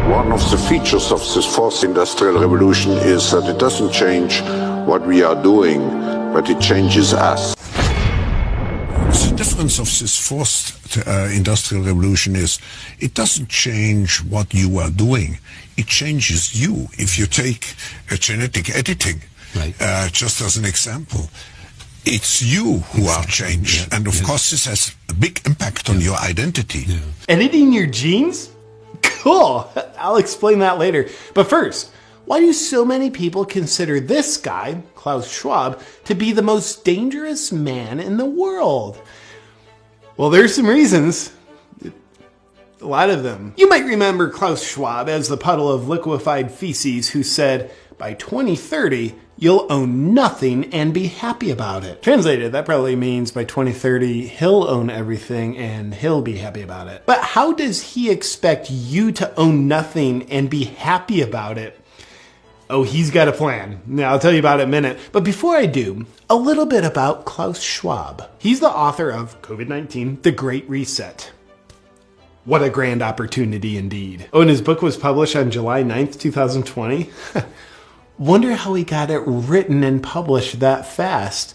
One of the features of this fourth industrial revolution is that it doesn't change what we are doing, but it changes us. The difference of this fourth industrial revolution is it doesn't change what you are doing, it changes you. If you take genetic editing, right. Just as an example, it's you who are changed. Yeah. And of course this has a big impact on your identity. Yeah. Editing your genes? Cool. I'll explain that later. But first, why do so many people consider this guy, Klaus Schwab, to be the most dangerous man in the world? Well, there's some reasons. A lot of them. You might remember Klaus Schwab as the puddle of liquefied feces who said, by 2030, you'll own nothing and be happy about it. Translated, that probably means by 2030, he'll own everything and he'll be happy about it. But how does he expect you to own nothing and be happy about it? Oh, he's got a plan. Now, I'll tell you about it in a minute. But before I do, a little bit about Klaus Schwab. He's the author of COVID-19, The Great Reset. What a grand opportunity indeed. Oh, and his book was published on July 9th, 2020. Wonder how he got it written and published that fast.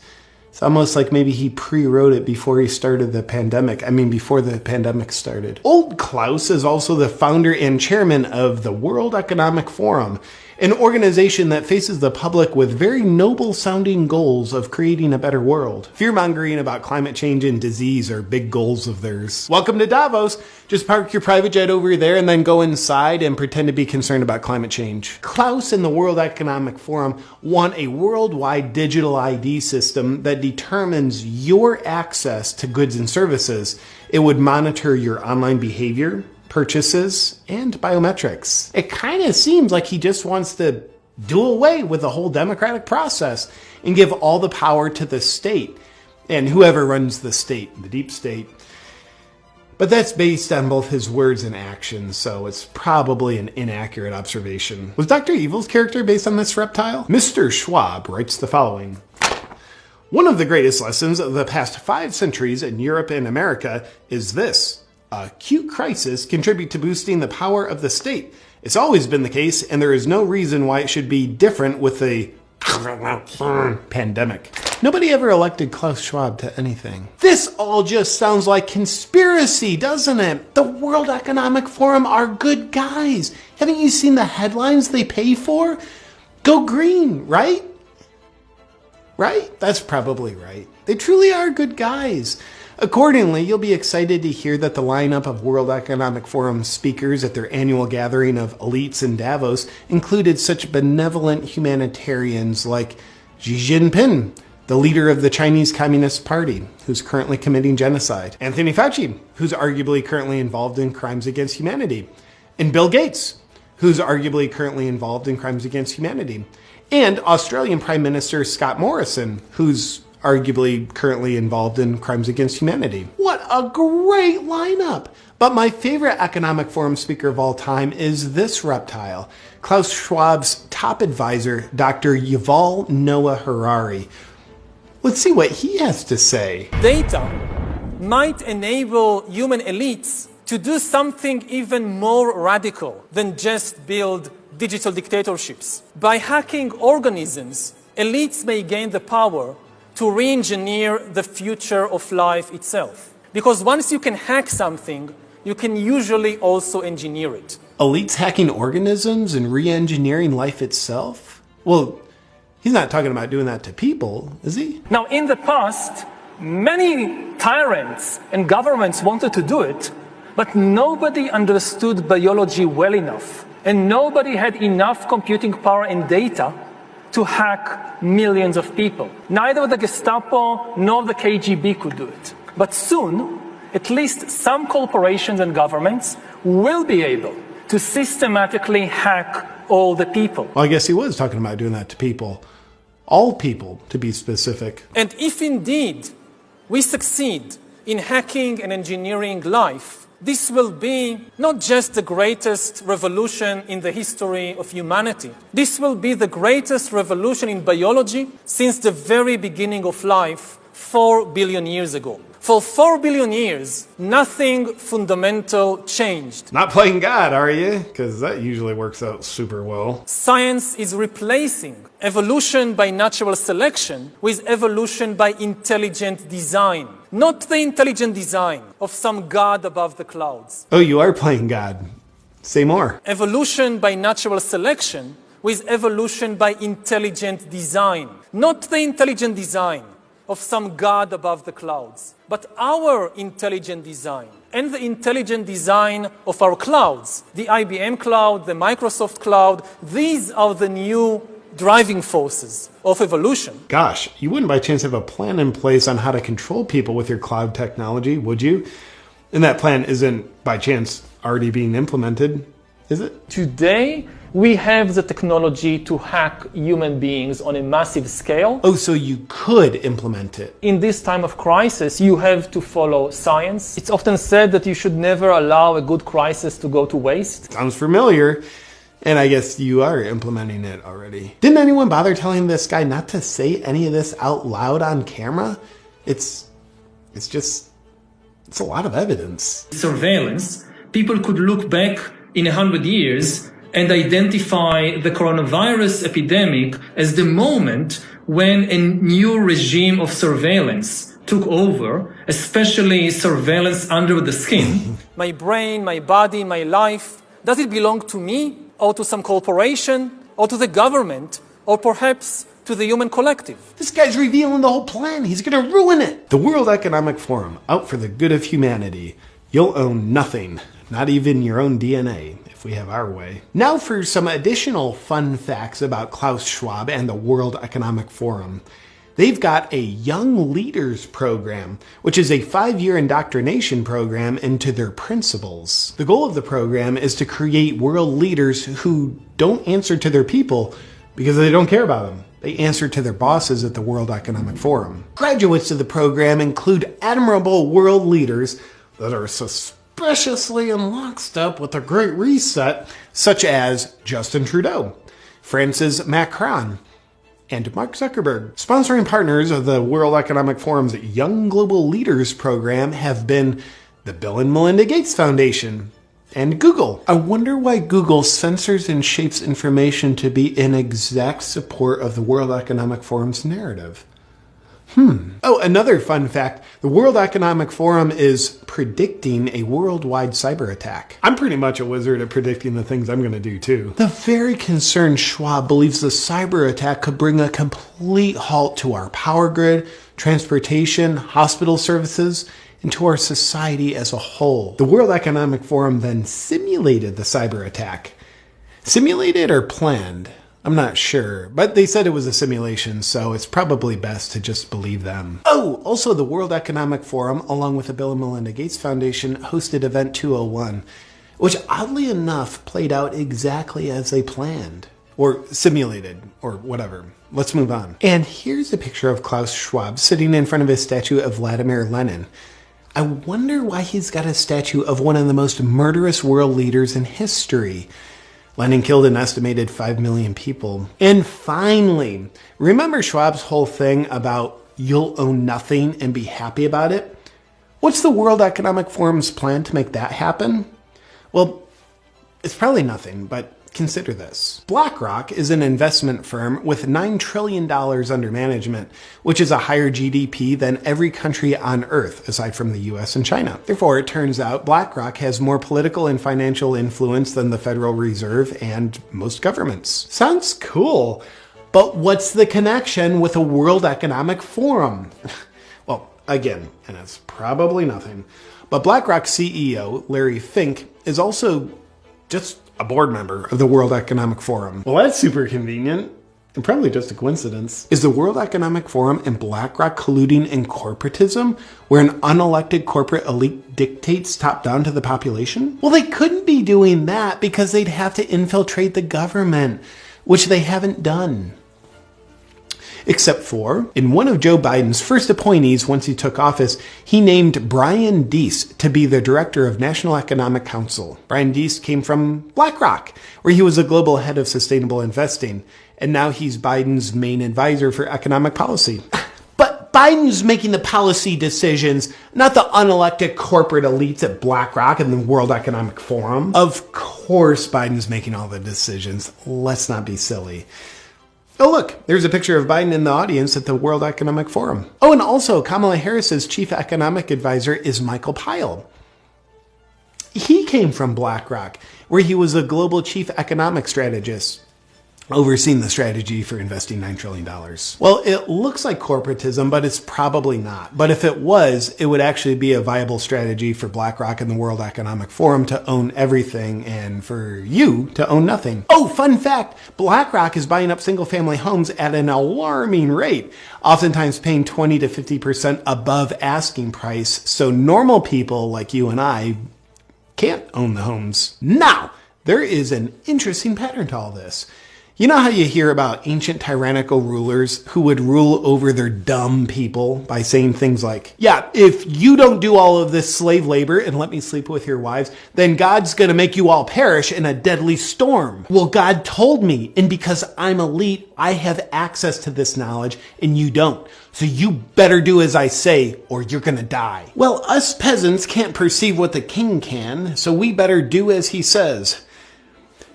It's almost like maybe he pre-wrote it before he started the pandemic. Before the pandemic started. Old Klaus is also the founder and chairman of the World Economic Forum, an organization that faces the public with very noble-sounding goals of creating a better world. Fear-mongering about climate change and disease are big goals of theirs. Welcome to Davos. Just park your private jet over there and then go inside and pretend to be concerned about climate change. Klaus and the World Economic Forum want a worldwide digital ID system that determines your access to goods and services. It would monitor your online behavior, purchases, and biometrics. It kind of seems like he just wants to do away with the whole democratic process and give all the power to the state and whoever runs the state, the deep state. But that's based on both his words and actions, so it's probably an inaccurate observation. Was Dr. Evil's character based on this reptile? Mr. Schwab writes the following. One of the greatest lessons of the past 5 centuries in Europe and America is this. Acute crisis contribute to boosting the power of the state. It's always been the case, and there is no reason why it should be different with the pandemic. Nobody ever elected Klaus Schwab to anything. This all just sounds like conspiracy, doesn't it? The World Economic Forum are good guys. Haven't you seen the headlines they pay for? Go green, right? Right? That's probably right. They truly are good guys. Accordingly, you'll be excited to hear that the lineup of World Economic Forum speakers at their annual gathering of elites in Davos included such benevolent humanitarians like Xi Jinping, the leader of the Chinese Communist Party, who's currently committing genocide, Anthony Fauci, who's arguably currently involved in crimes against humanity, and Bill Gates, who's arguably currently involved in crimes against humanity, and Australian Prime Minister Scott Morrison, who's arguably currently involved in crimes against humanity. What a great lineup! But my favorite Economic Forum speaker of all time is this reptile, Klaus Schwab's top advisor, Dr. Yuval Noah Harari. Let's see what he has to say. Data might enable human elites to do something even more radical than just build digital dictatorships. By hacking organisms, elites may gain the power to re-engineer the future of life itself. Because once you can hack something, you can usually also engineer it. Elites hacking organisms and re-engineering life itself? Well, he's not talking about doing that to people, is he? Now, in the past, many tyrants and governments wanted to do it, but nobody understood biology well enough, and nobody had enough computing power and data to hack millions of people. Neither the Gestapo nor the KGB could do it. But soon, at least some corporations and governments will be able to systematically hack all the people. Well, I guess he was talking about doing that to people. All people, to be specific. And if indeed we succeed in hacking and engineering life, this will be not just the greatest revolution in the history of humanity. This will be the greatest revolution in biology since the very beginning of life 4 billion years ago. For 4 billion years, nothing fundamental changed. Not playing God, are you? Because that usually works out super well. Science is replacing evolution by natural selection with evolution by intelligent design. Not the intelligent design of some God above the clouds. Oh, you are playing God. Say more. Evolution by natural selection with evolution by intelligent design. Not the intelligent design of some God above the clouds, but our intelligent design and the intelligent design of our clouds. The IBM cloud, the Microsoft cloud, these are the new driving forces of evolution. Gosh, you wouldn't by chance have a plan in place on how to control people with your cloud technology, would you? And that plan isn't by chance already being implemented, is it? Today, we have the technology to hack human beings on a massive scale. Oh, so you could implement it. In this time of crisis, you have to follow science. It's often said that you should never allow a good crisis to go to waste. Sounds familiar. And I guess you are implementing it already. Didn't anyone bother telling this guy not to say any of this out loud on camera? It's a lot of evidence. Surveillance. People could look back in 100 years and identify the coronavirus epidemic as the moment when a new regime of surveillance took over, especially surveillance under the skin. My brain, my body, my life, does it belong to me or to some corporation or to the government or perhaps to the human collective? This guy's revealing the whole plan. He's going to ruin it. The World Economic Forum, out for the good of humanity. You'll own nothing, not even your own DNA, if we have our way. Now for some additional fun facts about Klaus Schwab and the World Economic Forum. They've got a Young Leaders program, which is a 5-year indoctrination program into their principles. The goal of the program is to create world leaders who don't answer to their people because they don't care about them. They answer to their bosses at the World Economic Forum. Graduates of the program include admirable world leaders that are suspiciously in lockstep with the Great Reset, such as Justin Trudeau, Francis Macron, and Mark Zuckerberg. Sponsoring partners of the World Economic Forum's Young Global Leaders program have been the Bill and Melinda Gates Foundation and Google. I wonder why Google censors and shapes information to be in exact support of the World Economic Forum's narrative. Oh, another fun fact. The World Economic Forum is predicting a worldwide cyber attack. I'm pretty much a wizard at predicting the things I'm going to do too. The very concerned Schwab believes the cyber attack could bring a complete halt to our power grid, transportation, hospital services, and to our society as a whole. The World Economic Forum then simulated the cyber attack. Simulated or planned? I'm not sure, but they said it was a simulation, so it's probably best to just believe them. Oh, also the World Economic Forum, along with the Bill and Melinda Gates Foundation, hosted Event 201, which oddly enough played out exactly as they planned. Or simulated, or whatever. Let's move on. And here's a picture of Klaus Schwab sitting in front of his statue of Vladimir Lenin. I wonder why he's got a statue of one of the most murderous world leaders in history. Lenin killed an estimated 5 million people. And finally, remember Schwab's whole thing about you'll own nothing and be happy about it? What's the World Economic Forum's plan to make that happen? Well, it's probably nothing, but consider this. BlackRock is an investment firm with $9 trillion under management, which is a higher GDP than every country on Earth, aside from the US and China. Therefore, it turns out BlackRock has more political and financial influence than the Federal Reserve and most governments. Sounds cool, but what's the connection with a World Economic Forum? Well, again, and it's probably nothing, but BlackRock CEO Larry Fink is also just a board member of the World Economic Forum. Well, that's super convenient. And probably just a coincidence. Is the World Economic Forum and BlackRock colluding in corporatism, where an unelected corporate elite dictates top down to the population? Well, they couldn't be doing that because they'd have to infiltrate the government, which they haven't done. Except for, in one of Joe Biden's first appointees once he took office, he named Brian Deese to be the director of National Economic Council. Brian Deese came from BlackRock, where he was a global head of sustainable investing, and now he's Biden's main advisor for economic policy. But Biden's making the policy decisions, not the unelected corporate elites at BlackRock and the World Economic Forum. Of course Biden's making all the decisions. Let's not be silly. Oh, look, there's a picture of Biden in the audience at the World Economic Forum. Oh, and also Kamala Harris's chief economic advisor is Michael Pyle. He came from BlackRock, where he was a global chief economic strategist, overseeing the strategy for investing $9 trillion. Well, it looks like corporatism, but it's probably not. But if it was, it would actually be a viable strategy for BlackRock and the World Economic Forum to own everything and for you to own nothing. Oh, fun fact, BlackRock is buying up single-family homes at an alarming rate, oftentimes paying 20 to 50% above asking price, so normal people like you and I can't own the homes. Now, there is an interesting pattern to all this. You know how you hear about ancient tyrannical rulers who would rule over their dumb people by saying things like, yeah, if you don't do all of this slave labor and let me sleep with your wives, then God's going to make you all perish in a deadly storm. Well, God told me, and because I'm elite, I have access to this knowledge and you don't. So you better do as I say or you're going to die. Well, us peasants can't perceive what the king can, so we better do as he says.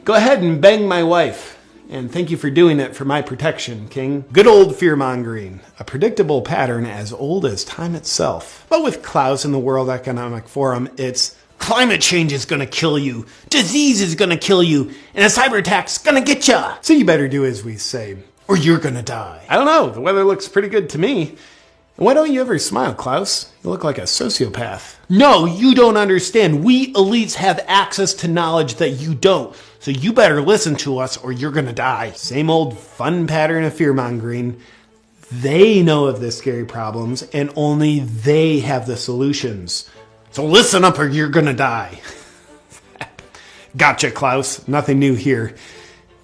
Go ahead and bang my wife. And thank you for doing it for my protection, King. Good old fear-mongering, a predictable pattern as old as time itself. But with Klaus and the World Economic Forum, it's climate change is gonna kill you, disease is gonna kill you, and a cyber attack's gonna get ya. So you better do as we say, or you're gonna die. I don't know, the weather looks pretty good to me. Why don't you ever smile, Klaus? You look like a sociopath. No, you don't understand. We elites have access to knowledge that you don't. So you better listen to us or you're gonna die. Same old fun pattern of fear-mongering. They know of the scary problems and only they have the solutions. So listen up or you're gonna die. Gotcha, Klaus. Nothing new here.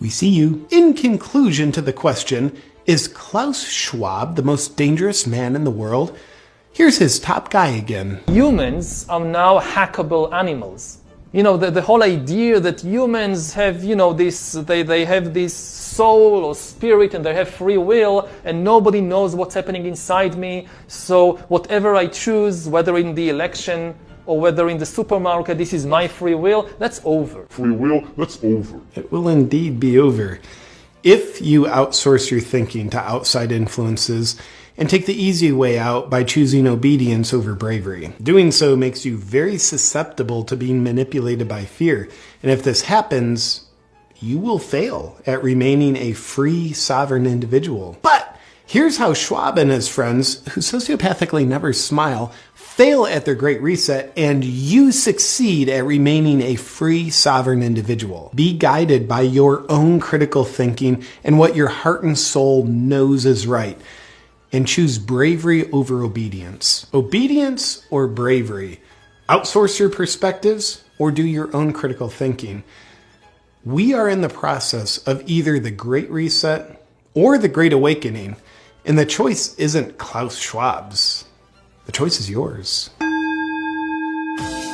We see you. In conclusion to the question, is Klaus Schwab the most dangerous man in the world? Here's his top guy again. Humans are now hackable animals. You know, the whole idea that humans have, you know, this, they have this soul or spirit and they have free will and nobody knows what's happening inside me. So whatever I choose, whether in the election or whether in the supermarket, this is my free will, that's over. Free will, that's over. It will indeed be over. If you outsource your thinking to outside influences and take the easy way out by choosing obedience over bravery. Doing so makes you very susceptible to being manipulated by fear. And if this happens, you will fail at remaining a free, sovereign individual. But here's how Schwab and his friends, who sociopathically never smile, fail at their great reset, and you succeed at remaining a free, sovereign individual. Be guided by your own critical thinking and what your heart and soul knows is right. And choose bravery over obedience. Obedience or bravery? Outsource your perspectives or do your own critical thinking? We are in the process of either the Great Reset or the Great Awakening, and the choice isn't Klaus Schwab's. The choice is yours.